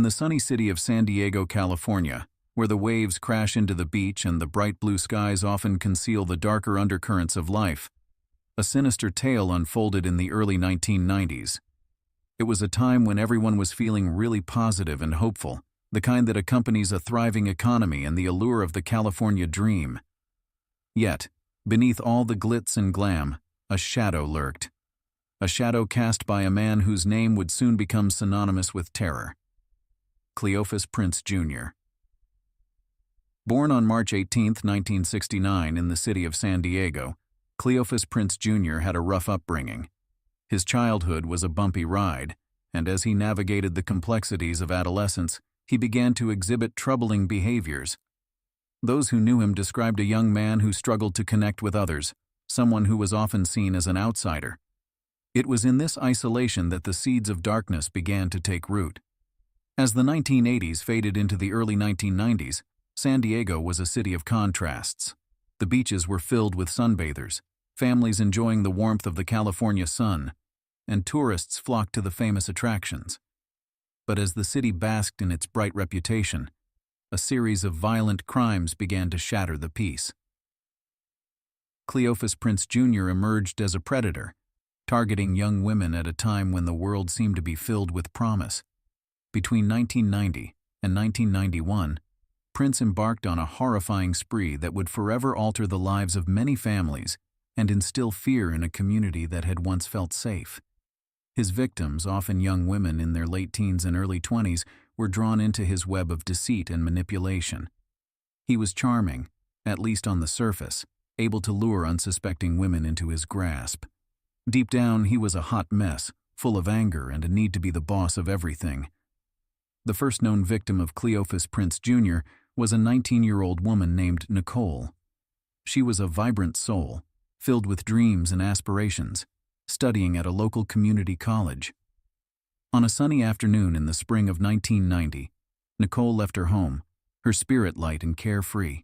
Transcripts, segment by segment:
the sunny city of San Diego, California, where the waves crash into the beach and the bright blue skies often conceal the darker undercurrents of life, a sinister tale unfolded in the early 1990s. It was a time when everyone was feeling really positive and hopeful, the kind that accompanies a thriving economy and the allure of the California dream. Yet, beneath all the glitz and glam, a shadow lurked. A shadow cast by a man whose name would soon become synonymous with terror. Cleophus Prince Jr. Born on March 18, 1969 in the city of San Diego, Cleophus Prince Jr. had a rough upbringing. His childhood was a bumpy ride, and as he navigated the complexities of adolescence, he began to exhibit troubling behaviors. Those who knew him described a young man who struggled to connect with others, someone who was often seen as an outsider. It was in this isolation that the seeds of darkness began to take root. As the 1980s faded into the early 1990s, San Diego was a city of contrasts. The beaches were filled with sunbathers, families enjoying the warmth of the California sun, and tourists flocked to the famous attractions. But as the city basked in its bright reputation, a series of violent crimes began to shatter the peace. Cleophus Prince Jr. emerged as a predator, targeting young women at a time when the world seemed to be filled with promise. Between 1990 and 1991, Prince embarked on a horrifying spree that would forever alter the lives of many families and instill fear in a community that had once felt safe. His victims, often young women in their late teens and early 20s, were drawn into his web of deceit and manipulation. He was charming, at least on the surface, able to lure unsuspecting women into his grasp. Deep down, he was a hot mess, full of anger and a need to be the boss of everything. The first known victim of Cleophus Prince Jr. was a 19-year-old woman named Nicole. She was a vibrant soul, filled with dreams and aspirations, studying at a local community college. On a sunny afternoon in the spring of 1990, Nicole left her home, her spirit light and carefree.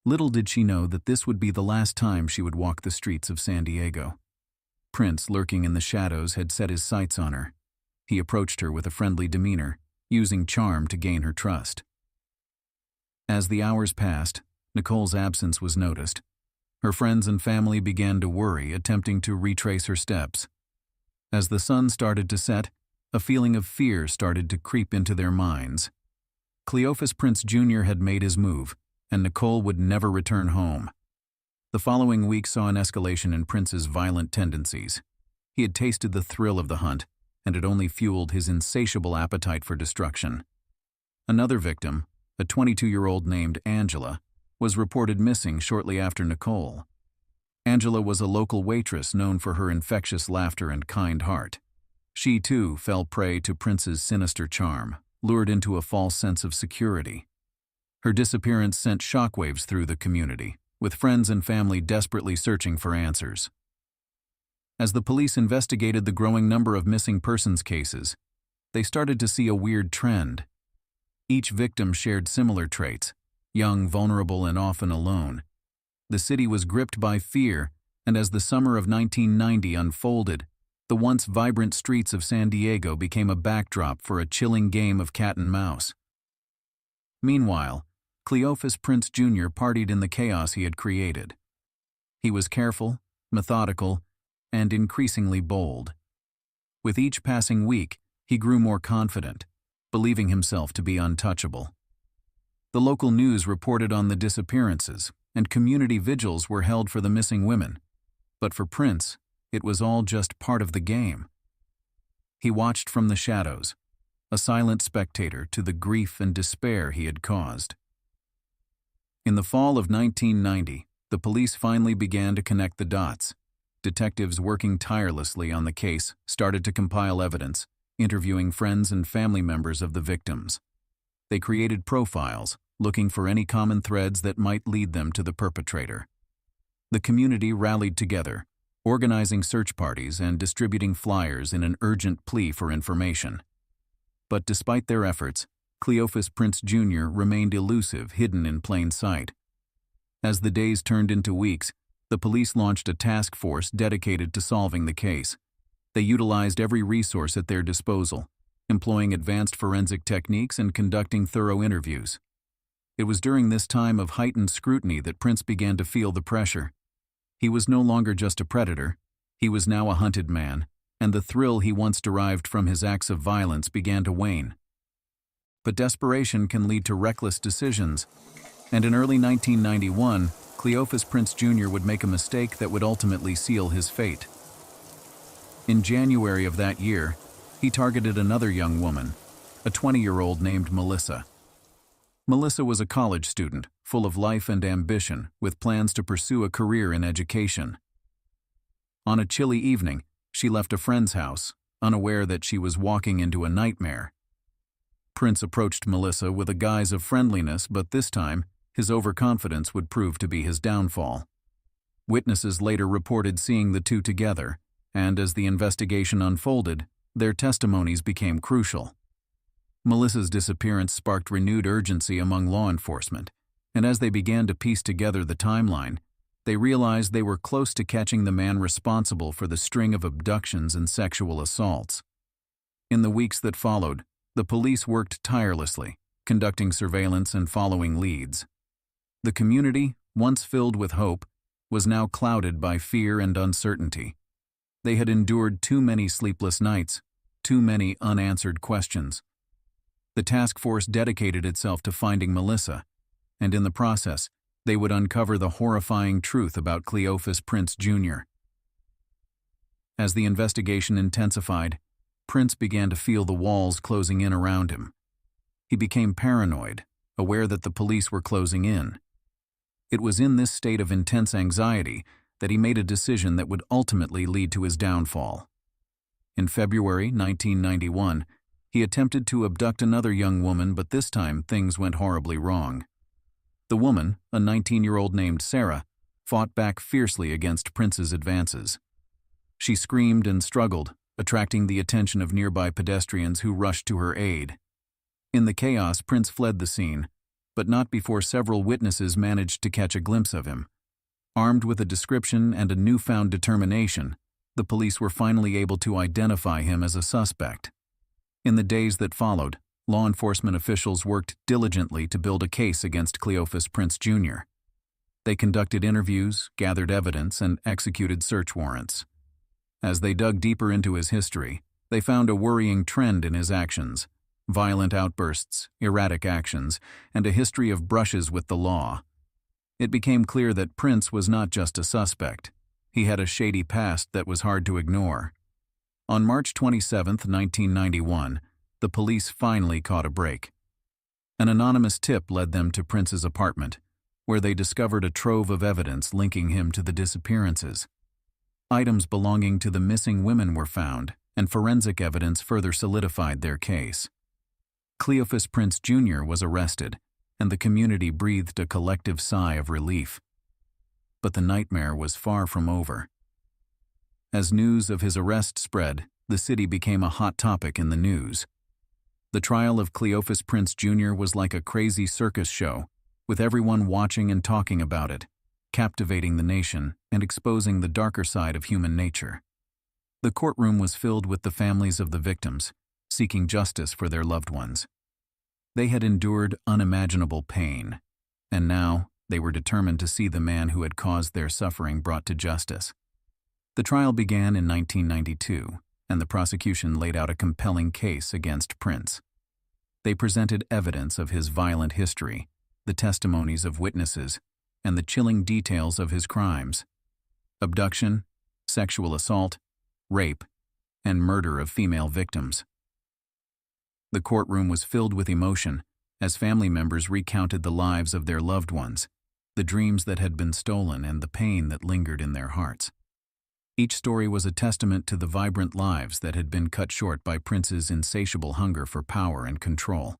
Little did she know that this would be the last time she would walk the streets of San Diego. Prince, lurking in the shadows, had set his sights on her. He approached her with a friendly demeanor, using charm to gain her trust. As the hours passed, Nicole's absence was noticed. Her friends and family began to worry, attempting to retrace her steps. As the sun started to set, a feeling of fear started to creep into their minds. Cleophus Prince Jr. had made his move, and Nicole would never return home. The following week saw an escalation in Prince's violent tendencies. He had tasted the thrill of the hunt, and it only fueled his insatiable appetite for destruction. Another victim, a 22-year-old named Angela, was reported missing shortly after Nicole. Angela was a local waitress known for her infectious laughter and kind heart. She, too, fell prey to Prince's sinister charm, lured into a false sense of security. Her disappearance sent shockwaves through the community, with friends and family desperately searching for answers. As the police investigated the growing number of missing persons cases, they started to see a weird trend. Each victim shared similar traits: young, vulnerable, and often alone. The city was gripped by fear, and as the summer of 1990 unfolded, the once vibrant streets of San Diego became a backdrop for a chilling game of cat and mouse. Meanwhile, Cleophus Prince Jr. partied in the chaos he had created. He was careful, methodical, and increasingly bold. With each passing week, he grew more confident, believing himself to be untouchable. The local news reported on the disappearances, and community vigils were held for the missing women. But for Prince, it was all just part of the game. He watched from the shadows, a silent spectator to the grief and despair he had caused. In the fall of 1990, the police finally began to connect the dots. Detectives working tirelessly on the case started to compile evidence, interviewing friends and family members of the victims. They created profiles, looking for any common threads that might lead them to the perpetrator. The community rallied together, organizing search parties and distributing flyers in an urgent plea for information. But despite their efforts, Cleophus Prince Jr. remained elusive, hidden in plain sight. As the days turned into weeks, the police launched a task force dedicated to solving the case. They utilized every resource at their disposal, employing advanced forensic techniques and conducting thorough interviews. It was during this time of heightened scrutiny that Prince began to feel the pressure. He was no longer just a predator, he was now a hunted man, and the thrill he once derived from his acts of violence began to wane. But desperation can lead to reckless decisions, and in early 1991, Cleophus Prince Jr. would make a mistake that would ultimately seal his fate. In January of that year, he targeted another young woman, a 20-year-old named Melissa. Melissa was a college student, full of life and ambition, with plans to pursue a career in education. On a chilly evening, she left a friend's house, unaware that she was walking into a nightmare. Prince approached Melissa with a guise of friendliness, but this time, his overconfidence would prove to be his downfall. Witnesses later reported seeing the two together, and as the investigation unfolded, their testimonies became crucial. Melissa's disappearance sparked renewed urgency among law enforcement, and as they began to piece together the timeline, they realized they were close to catching the man responsible for the string of abductions and sexual assaults. In the weeks that followed, the police worked tirelessly, conducting surveillance and following leads. The community, once filled with hope, was now clouded by fear and uncertainty. They had endured too many sleepless nights, too many unanswered questions. The task force dedicated itself to finding Melissa, and in the process, they would uncover the horrifying truth about Cleophus Prince Jr. As the investigation intensified, Prince began to feel the walls closing in around him. He became paranoid, aware that the police were closing in. It was in this state of intense anxiety that he made a decision that would ultimately lead to his downfall. In February 1991, he attempted to abduct another young woman, but this time things went horribly wrong. The woman, a 19-year-old named Sarah, fought back fiercely against Prince's advances. She screamed and struggled, attracting the attention of nearby pedestrians who rushed to her aid. In the chaos, Prince fled the scene, but not before several witnesses managed to catch a glimpse of him. Armed with a description and a newfound determination, the police were finally able to identify him as a suspect. In the days that followed, law enforcement officials worked diligently to build a case against Cleophus Prince Jr. They conducted interviews, gathered evidence, and executed search warrants. As they dug deeper into his history, they found a worrying trend in his actions: violent outbursts, erratic actions, and a history of brushes with the law. It became clear that Prince was not just a suspect. He had a shady past that was hard to ignore. On March 27, 1991, the police finally caught a break. An anonymous tip led them to Prince's apartment, where they discovered a trove of evidence linking him to the disappearances. Items belonging to the missing women were found, and forensic evidence further solidified their case. Cleophus Prince Jr. was arrested, and the community breathed a collective sigh of relief. But the nightmare was far from over. As news of his arrest spread, the city became a hot topic in the news. The trial of Cleophus Prince Jr. was like a crazy circus show, with everyone watching and talking about it, captivating the nation and exposing the darker side of human nature. The courtroom was filled with the families of the victims, seeking justice for their loved ones. They had endured unimaginable pain, and now they were determined to see the man who had caused their suffering brought to justice. The trial began in 1992, and the prosecution laid out a compelling case against Prince. They presented evidence of his violent history, the testimonies of witnesses, and the chilling details of his crimes: abduction, sexual assault, rape, and murder of female victims. The courtroom was filled with emotion as family members recounted the lives of their loved ones, the dreams that had been stolen, and the pain that lingered in their hearts. Each story was a testament to the vibrant lives that had been cut short by Prince's insatiable hunger for power and control.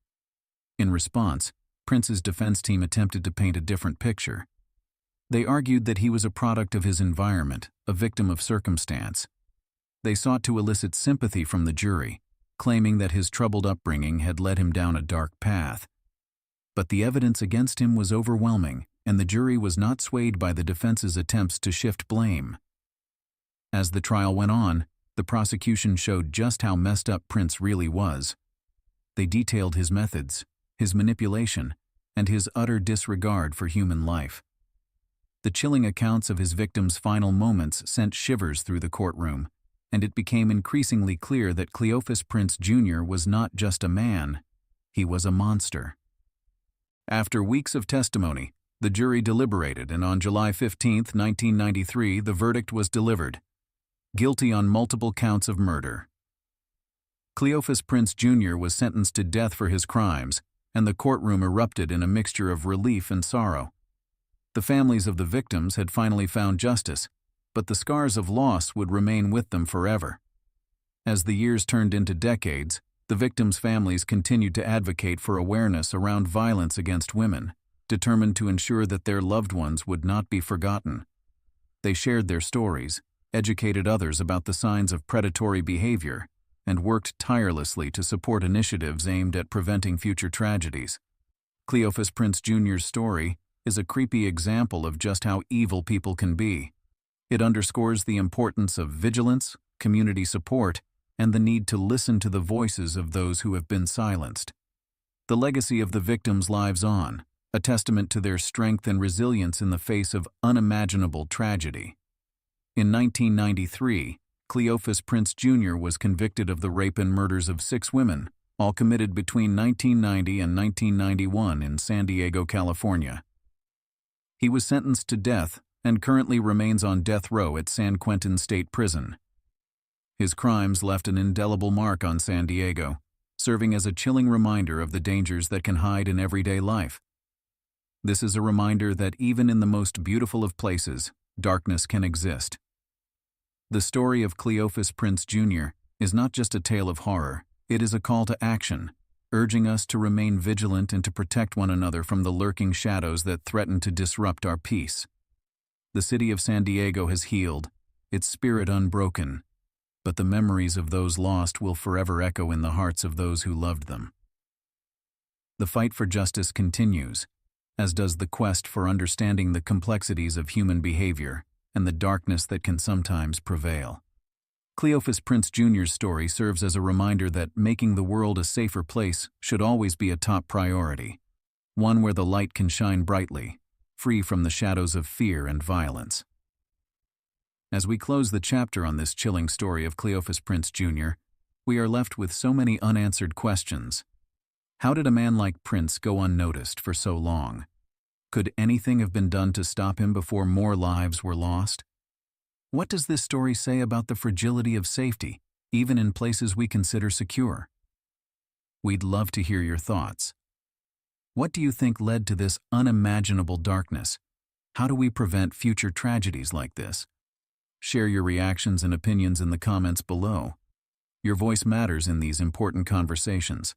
In response, Prince's defense team attempted to paint a different picture. They argued that he was a product of his environment, a victim of circumstance. They sought to elicit sympathy from the jury, claiming that his troubled upbringing had led him down a dark path. But the evidence against him was overwhelming, and the jury was not swayed by the defense's attempts to shift blame. As the trial went on, The prosecution showed just how messed up Prince really was. They detailed his methods, his manipulation, and his utter disregard for human life. The chilling accounts of his victims' final moments sent shivers through the courtroom, and it became increasingly clear that Cleophus Prince Jr. was not just a man, he was a monster. After weeks of testimony, the jury deliberated, and on July 15, 1993, the verdict was delivered. Guilty on multiple counts of murder. Cleophus Prince Jr. was sentenced to death for his crimes, and the courtroom erupted in a mixture of relief and sorrow. The families of the victims had finally found justice, but the scars of loss would remain with them forever. As the years turned into decades, the victims' families continued to advocate for awareness around violence against women, determined to ensure that their loved ones would not be forgotten. They shared their stories, educated others about the signs of predatory behavior, and worked tirelessly to support initiatives aimed at preventing future tragedies. Cleophus Prince Jr.'s story is a creepy example of just how evil people can be. It underscores the importance of vigilance, community support, and the need to listen to the voices of those who have been silenced. The legacy of the victims lives on, a testament to their strength and resilience in the face of unimaginable tragedy. In 1993, Cleophus Prince Jr. was convicted of the rape and murders of 6 women, all committed between 1990 and 1991 in San Diego, California. He was sentenced to death and currently remains on death row at San Quentin State Prison. His crimes left an indelible mark on San Diego, serving as a chilling reminder of the dangers that can hide in everyday life. This is a reminder that even in the most beautiful of places, darkness can exist. The story of Cleophus Prince Jr. is not just a tale of horror, it is a call to action, urging us to remain vigilant and to protect one another from the lurking shadows that threaten to disrupt our peace. The city of San Diego has healed, its spirit unbroken, but the memories of those lost will forever echo in the hearts of those who loved them. The fight for justice continues, as does the quest for understanding the complexities of human behavior and the darkness that can sometimes prevail. Cleophus Prince Jr.'s story serves as a reminder that making the world a safer place should always be a top priority, one where the light can shine brightly, free from the shadows of fear and violence. As we close the chapter on this chilling story of Cleophus Prince Jr., we are left with so many unanswered questions. How did a man like Prince go unnoticed for so long? Could anything have been done to stop him before more lives were lost? What does this story say about the fragility of safety, even in places we consider secure? We'd love to hear your thoughts. What do you think led to this unimaginable darkness? How do we prevent future tragedies like this? Share your reactions and opinions in the comments below. Your voice matters in these important conversations.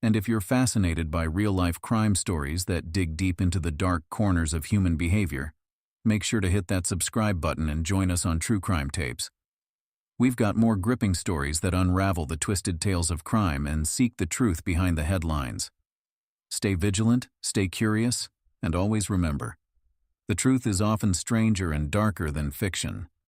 And if you're fascinated by real-life crime stories that dig deep into the dark corners of human behavior, make sure to hit that subscribe button and join us on True Crime Tapes. We've got more gripping stories that unravel the twisted tales of crime and seek the truth behind the headlines. Stay vigilant, stay curious, and always remember, the truth is often stranger and darker than fiction.